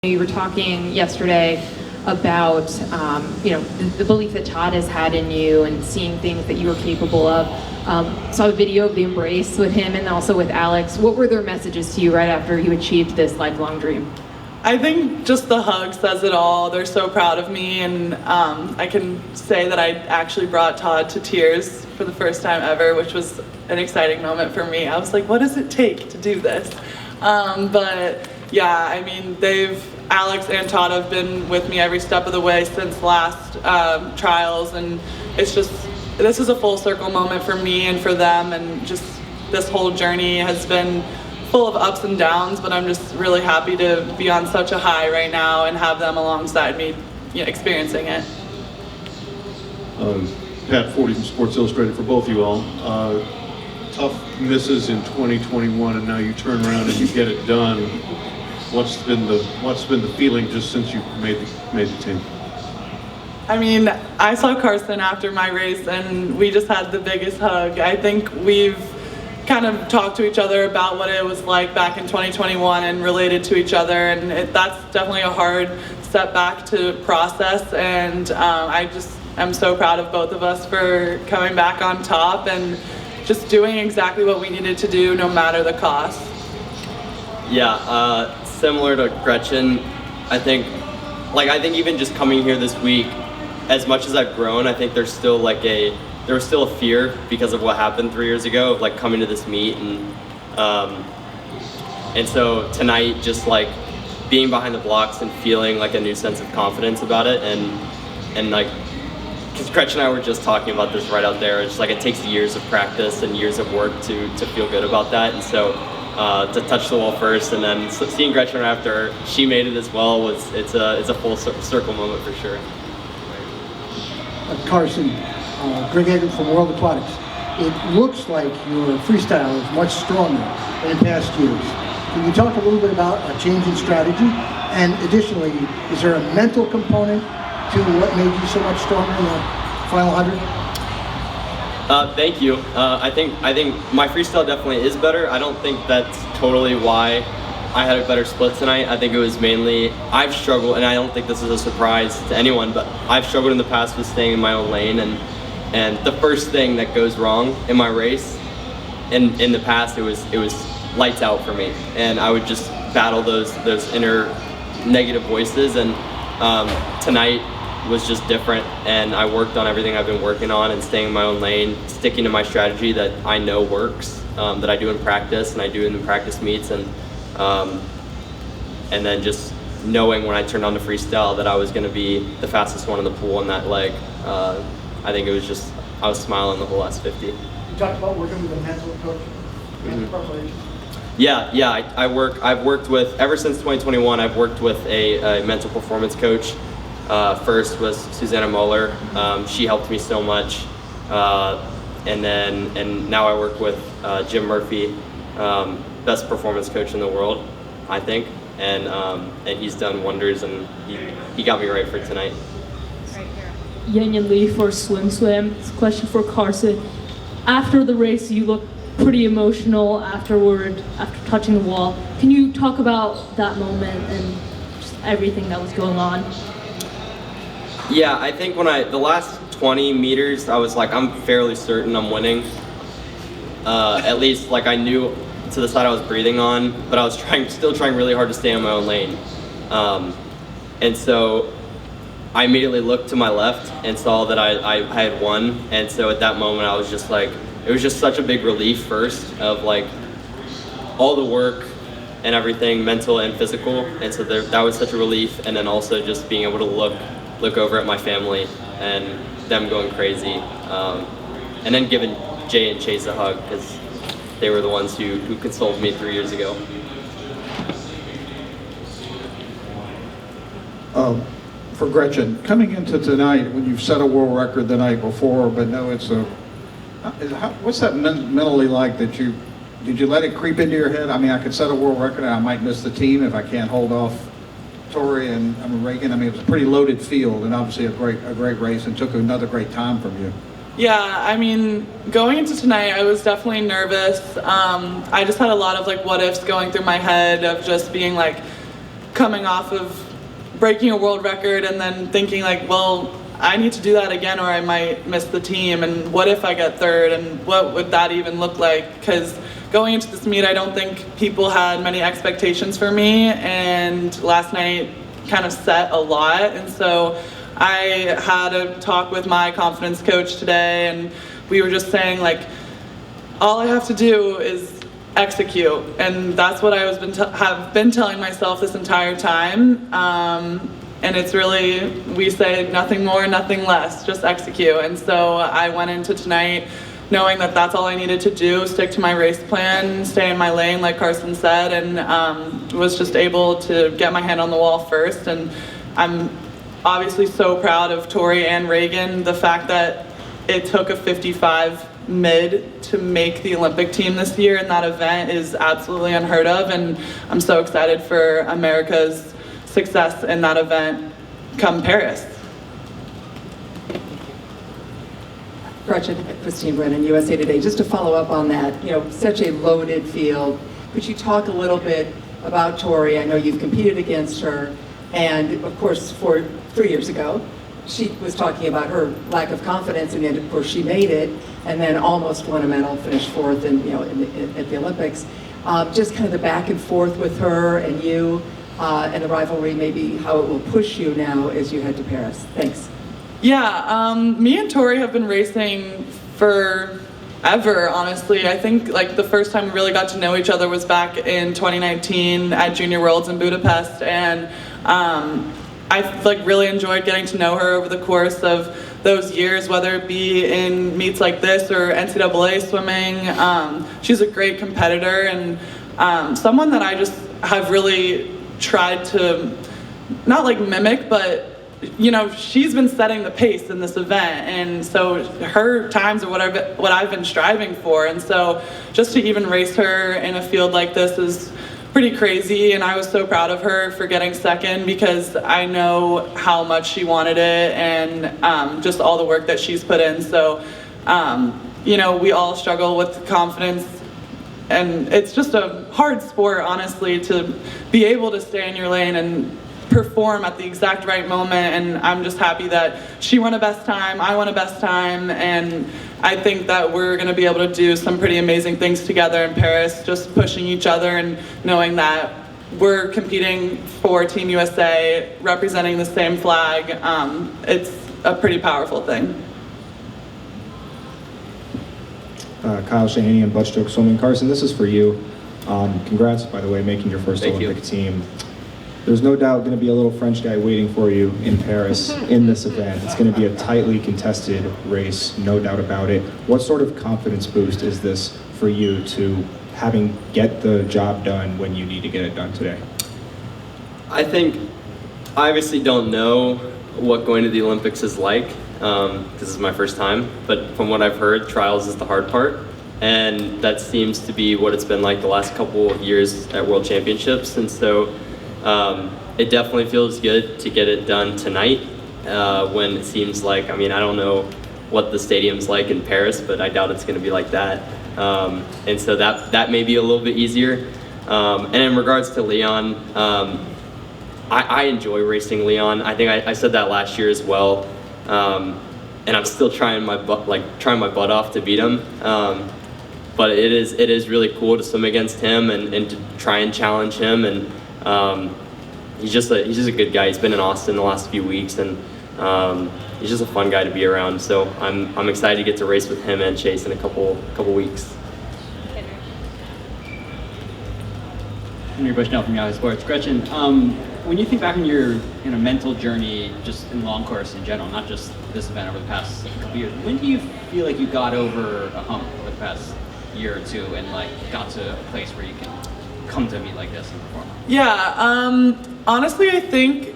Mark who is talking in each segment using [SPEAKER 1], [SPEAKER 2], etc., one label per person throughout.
[SPEAKER 1] You were talking yesterday about the belief that Todd has had in you and seeing things that you were capable of. Saw a video of the embrace with him and also with Alex. What were their messages to you right after you achieved this lifelong dream?
[SPEAKER 2] I think just the hug says it all. They're so proud of me, and I can say that I actually brought Todd to tears for the first time ever, which was an exciting moment for me. I was like, what does it take to do this? But yeah, I mean, Alex and Todd have been with me every step of the way since last trials, and this is a full circle moment for me and for them, and just this whole journey has been full of ups and downs, but I'm just really happy to be on such a high right now and have them alongside me, experiencing it.
[SPEAKER 3] Pat Forty from Sports Illustrated for both you all. Tough misses in 2021, and now you turn around and you get it done. What's been the feeling just since you made the team?
[SPEAKER 2] I mean, I saw Carson after my race, and we just had the biggest hug. I think we've kind of talked to each other about what it was like back in 2021 and related to each other, and that's definitely a hard setback to process, and I just am so proud of both of us for coming back on top and just doing exactly what we needed to do no matter the cost.
[SPEAKER 4] Yeah, similar to Gretchen, I think even just coming here this week, as much as I've grown, I think there was still a fear because of what happened 3 years ago, of coming to this meet, and so tonight, just being behind the blocks and feeling a new sense of confidence about it, and because Gretchen and I were just talking about this right out there, it's it takes years of practice and years of work to feel good about that, and so to touch the wall first, and then seeing Gretchen after she made it as well it's a full circle moment for sure.
[SPEAKER 5] Carson, Greg Egan from World Aquatics. It looks like your freestyle is much stronger than in past years. Can you talk a little bit about a change in strategy? And additionally, is there a mental component to what made you so much stronger in the final 100?
[SPEAKER 4] Thank you. I think my freestyle definitely is better. I don't think that's totally why I had a better split tonight. I think it was mainly I've struggled, and I don't think this is a surprise to anyone, but I've struggled in the past with staying in my own lane, and the first thing that goes wrong in my race, in the past it was lights out for me, and I would just battle those inner negative voices, and tonight was just different, and I worked on everything I've been working on and staying in my own lane, sticking to my strategy that I know works, that I do in practice and I do in the practice meets, and then just knowing when I turned on the freestyle that I was going to be the fastest one in the pool in that leg. I think it was just, I was smiling the whole last 50.
[SPEAKER 5] You talked about working with a mental coach, mental preparation.
[SPEAKER 4] Yeah. I've worked with, ever since 2021, I've worked with a mental performance coach. First was Susanna Moeller. She helped me so much. And now I work with Jim Murphy, best performance coach in the world, I think. And he's done wonders, and he got me right for tonight.
[SPEAKER 6] Yan Lee for Swim. This question for Carson. After the race, you looked pretty emotional after touching the wall. Can you talk about that moment and just everything that was going on?
[SPEAKER 4] Yeah, I think the last 20 meters, I was I'm fairly certain I'm winning. At least I knew to the side I was breathing on, but I was still trying really hard to stay in my own lane. And so I immediately looked to my left and saw that I had won, and so at that moment I was just it was just such a big relief first of all the work and everything, mental and physical, and so that was such a relief, and then also just being able to look over at my family and them going crazy, and then giving Jay and Chase a hug because they were the ones who consoled me 3 years ago.
[SPEAKER 7] For Gretchen, coming into tonight, when you've set a world record the night before, but no, what's that mentally like? Did you let it creep into your head? I mean, I could set a world record and I might miss the team if I can't hold off Tori and Reagan. I mean, it was a pretty loaded field, and obviously a great race, and took another great time from you.
[SPEAKER 2] Yeah, I mean, going into tonight, I was definitely nervous. I just had a lot of what ifs going through my head of just being coming off of breaking a world record and then thinking like, well, I need to do that again or I might miss the team, and what if I get third, and what would that even look like? Because going into this meet, I don't think people had many expectations for me, and last night kind of set a lot, and so I had a talk with my confidence coach today, and we were just saying like, all I have to do is execute, and that's what I have been telling myself this entire time. And it's really, we say nothing more, nothing less, just execute. And so I went into tonight knowing that that's all I needed to do, stick to my race plan, stay in my lane like Carson said, and was just able to get my hand on the wall first. And I'm obviously so proud of Tori and Reagan. The fact that it took a 55 mid to make the Olympic team this year in that event is absolutely unheard of, and I'm so excited for America's success in that event come Paris.
[SPEAKER 8] Gretchen, Christine Brennan, USA Today. Just to follow up on that, such a loaded field. Could you talk a little bit about Tori? I know you've competed against her, and of course, 3 years ago, she was talking about her lack of confidence, and then of course she made it, and then almost won a medal, finished fourth, at the Olympics. Just kind of the back and forth with her and you, and the rivalry, maybe how it will push you now as you head to Paris. Thanks.
[SPEAKER 2] Yeah, me and Tori have been racing forever, honestly. I think like the first time we really got to know each other was back in 2019 at Junior Worlds in Budapest, and I like really enjoyed getting to know her over the course of those years, whether it be in meets like this or NCAA swimming. She's a great competitor, and someone that I just have really tried to not like mimic, but she's been setting the pace in this event, and so her times are what I've been striving for, and so just to even race her in a field like this is pretty crazy, and I was so proud of her for getting second because I know how much she wanted it, and just all the work that she's put in. So we all struggle with confidence, and it's just a hard sport, honestly, to be able to stay in your lane and perform at the exact right moment. And I'm just happy that she won a best time, I won a best time, and I think that we're going to be able to do some pretty amazing things together in Paris, just pushing each other and knowing that we're competing for Team USA, representing the same flag. It's a pretty powerful thing.
[SPEAKER 9] Kyle Shahanian, Butchstroke Swimming. Carson, this is for you. Congrats, by the way, making your first
[SPEAKER 4] Thank
[SPEAKER 9] Olympic
[SPEAKER 4] you.
[SPEAKER 9] team. There's no doubt going to be a little French guy waiting for you in Paris in this event. It's going to be a tightly contested race, no doubt about it. What sort of confidence boost is this for you to get the job done when you need to get it done today?
[SPEAKER 4] I think I obviously don't know what going to the Olympics is like. This is my first time, but from what I've heard, trials is the hard part, and that seems to be what it's been like the last couple of years at World Championships, and so it definitely feels good to get it done tonight when it seems like, I don't know what the stadium's like in Paris, but I doubt it's going to be like that. And so that may be a little bit easier. And in regards to Leon, I enjoy racing Leon. I think I said that last year as well. And I'm still trying my butt off to beat him. But it is really cool to swim against him and to try and challenge him. And he's just a good guy. He's been in Austin the last few weeks, and he's just a fun guy to be around. So I'm excited to get to race with him and Chase in a couple weeks.
[SPEAKER 10] Henry Bushnell from Yahoo Sports. Gretchen, when you think back on your mental journey, just in long course in general, not just this event over the past couple years, when do you feel like you got over a hump over the past year or two and got to a place where you can come to a meet like this and perform?
[SPEAKER 2] Yeah, honestly, I think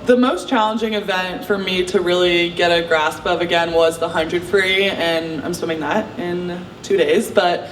[SPEAKER 2] the most challenging event for me to really get a grasp of again was the 100 free, and I'm swimming that in 2 days, but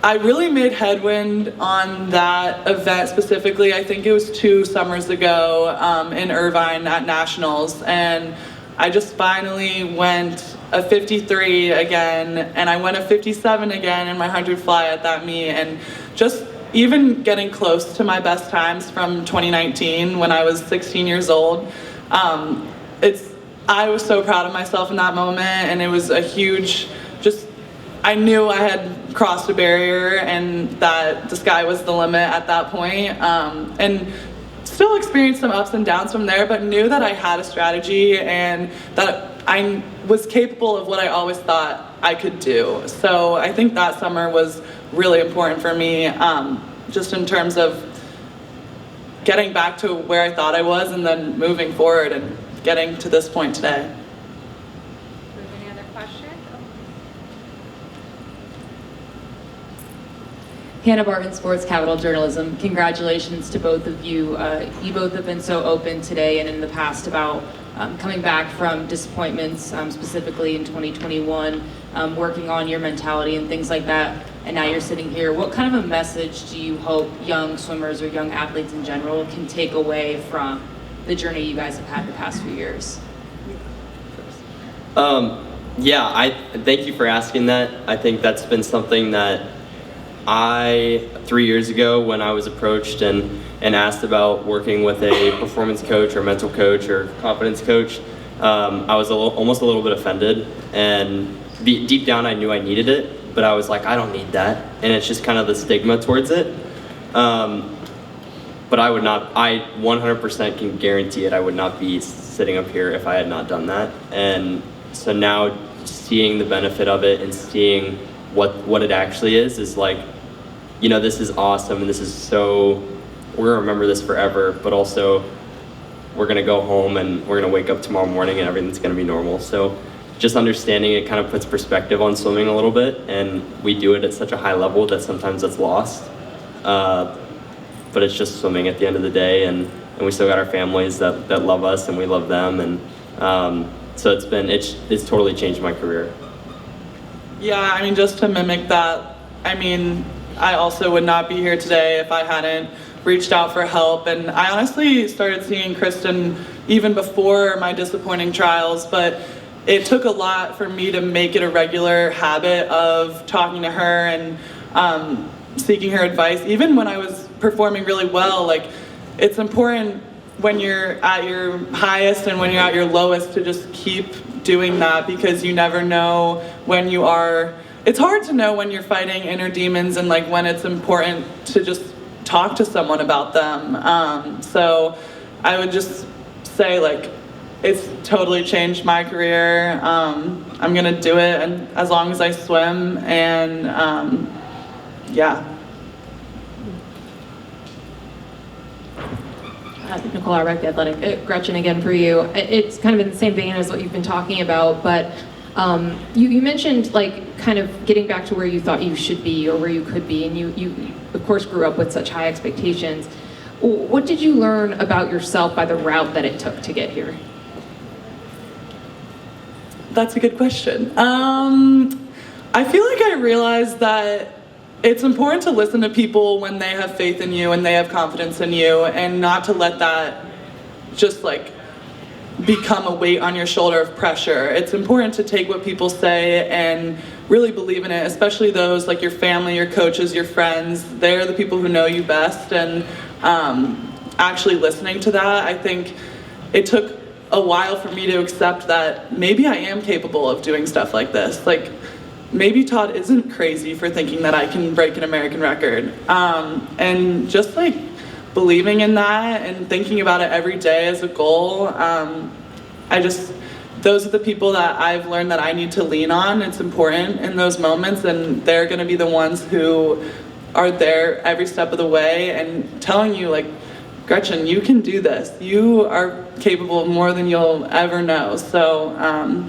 [SPEAKER 2] I really made headwind on that event specifically. I think it was 2 summers ago in Irvine at Nationals, and I just finally went a 53 again, and I went a 57 again in my 100 fly at that meet, and just even getting close to my best times from 2019 when I was 16 years old, I was so proud of myself in that moment, and it was a huge, I knew I had crossed a barrier and that the sky was the limit at that point. And still experienced some ups and downs from there, but knew that I had a strategy and that I was capable of what I always thought I could do. So I think that summer was really important for me, just in terms of getting back to where I thought I was and then moving forward and getting to this point today.
[SPEAKER 11] Any other questions?
[SPEAKER 1] Hannah Barton, Sports Capital Journalism. Congratulations to both of you. You both have been so open today and in the past about coming back from disappointments, specifically in 2021, working on your mentality and things like that. And now you're sitting here. What kind of a message do you hope young swimmers or young athletes in general can take away from the journey you guys have had the past few years?
[SPEAKER 4] Yeah, I thank you for asking that. I think that's been something that 3 years ago when I was approached and asked about working with a performance coach or mental coach or confidence coach, I was almost a little bit offended, and deep down I knew I needed it, but I was like, I don't need that, and it's just kind of the stigma towards it. But I 100% can guarantee it, I would not be sitting up here if I had not done that. And so now seeing the benefit of it and seeing what it actually is like, you know, this is awesome, and this is so, we're gonna remember this forever, but also we're gonna go home and we're gonna wake up tomorrow morning and everything's gonna be normal. So just understanding it kind of puts perspective on swimming a little bit, and we do it at such a high level that sometimes it's lost. But it's just swimming at the end of the day, and we still got our families that love us and we love them, and so it's totally changed my career.
[SPEAKER 2] Yeah, I mean, just to mimic that, I mean, I also would not be here today if I hadn't reached out for help. And I honestly started seeing Kristen even before my disappointing trials, but it took a lot for me to make it a regular habit of talking to her and seeking her advice. Even when I was performing really well, like, it's important when you're at your highest and when you're at your lowest to just keep doing that, because you never know when you are, it's hard to know when you're fighting inner demons and like when it's important to just talk to someone about them. So I would just say, like, it's totally changed my career. I'm gonna do it and as long as I swim, and yeah.
[SPEAKER 1] Nicole Arbeck, Athletic. Gretchen, again for you. It's kind of in the same vein as what you've been talking about, but you mentioned like kind of getting back to where you thought you should be or where you could be, and you of course grew up with such high expectations. What did you learn about yourself by the route that it took to get here?
[SPEAKER 2] That's a good question. I feel like I realized that it's important to listen to people when they have faith in you and they have confidence in you, and not to let that just like become a weight on your shoulder of pressure. It's important to take what people say and really believe in it, especially those like your family, your coaches, your friends. They're the people who know you best, and actually listening to that, I think it took a while for me to accept that maybe I am capable of doing stuff like this. Like, maybe Todd isn't crazy for thinking that I can break an American record. And just like believing in that and thinking about it every day as a goal, those are the people that I've learned that I need to lean on. It's important in those moments, and they're gonna be the ones who are there every step of the way and telling you, like, Gretchen, you can do this. You are capable of more than you'll ever know. So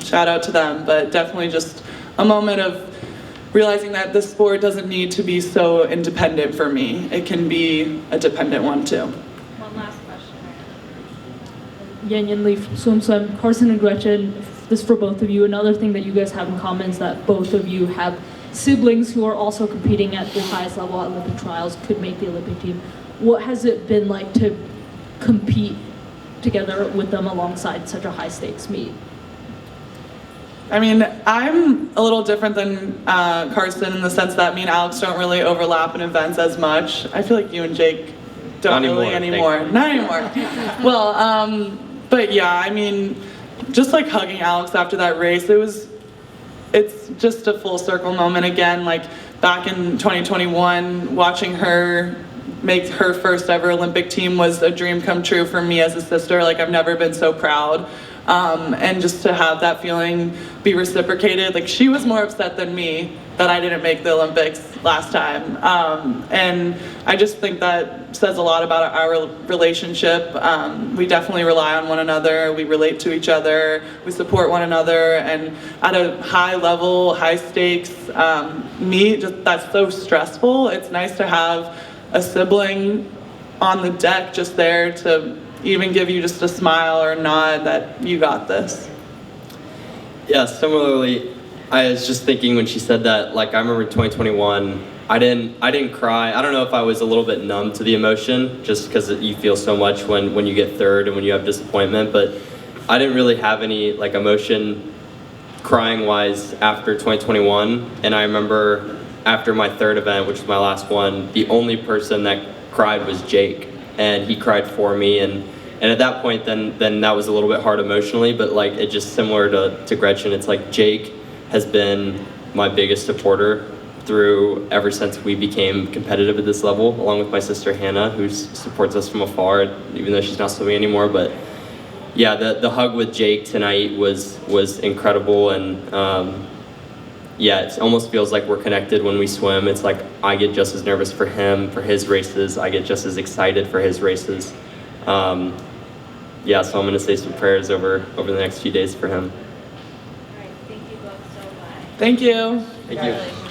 [SPEAKER 2] shout out to them, but definitely just a moment of realizing that this sport doesn't need to be so independent for me. It can be a dependent one too.
[SPEAKER 11] One last question.
[SPEAKER 6] Yan Lee from Swam. Carson and Gretchen, this is for both of you. Another thing that you guys have in common is that both of you have siblings who are also competing at the highest level at Olympic trials, could make the Olympic team. What has it been like to compete together with them alongside such a high stakes meet?
[SPEAKER 2] I mean, I'm a little different than Carson in the sense that me and Alex don't really overlap in events as much. I feel like you and Jake don't
[SPEAKER 4] Not
[SPEAKER 2] really
[SPEAKER 4] anymore,
[SPEAKER 2] anymore. Not anymore. Well, but yeah, I mean, just like hugging Alex after that race, it's just a full circle moment again. Like back in 2021, watching her make her first ever Olympic team was a dream come true for me as a sister. Like I've never been so proud. And just to have that feeling be reciprocated, like she was more upset than me that I didn't make the Olympics last time. And I just think that says a lot about our relationship. We definitely rely on one another, we relate to each other, we support one another, and at a high level, high stakes meet, that's so stressful. It's nice to have a sibling on the deck just there to even give you just a smile or a nod that you got this.
[SPEAKER 4] Yeah, similarly, I was just thinking when she said that, like I remember in 2021, I didn't cry. I don't know if I was a little bit numb to the emotion just because you feel so much when you get third and when you have disappointment, but I didn't really have any like emotion crying wise after 2021. And I remember after my third event, which was my last one, the only person that cried was Jake, and he cried for me, and at that point then that was a little bit hard emotionally, but like it just similar to Gretchen, it's like Jake has been my biggest supporter through ever since we became competitive at this level, along with my sister Hannah, who supports us from afar, even though she's not swimming anymore. But yeah, the hug with Jake tonight was incredible, and yeah, it almost feels like we're connected when we swim. It's like I get just as nervous for him, for his races. I get just as excited for his races. Yeah, so I'm gonna say some prayers over the next few days for him.
[SPEAKER 11] All right, thank you both so much.
[SPEAKER 2] Thank you.
[SPEAKER 4] Thank you.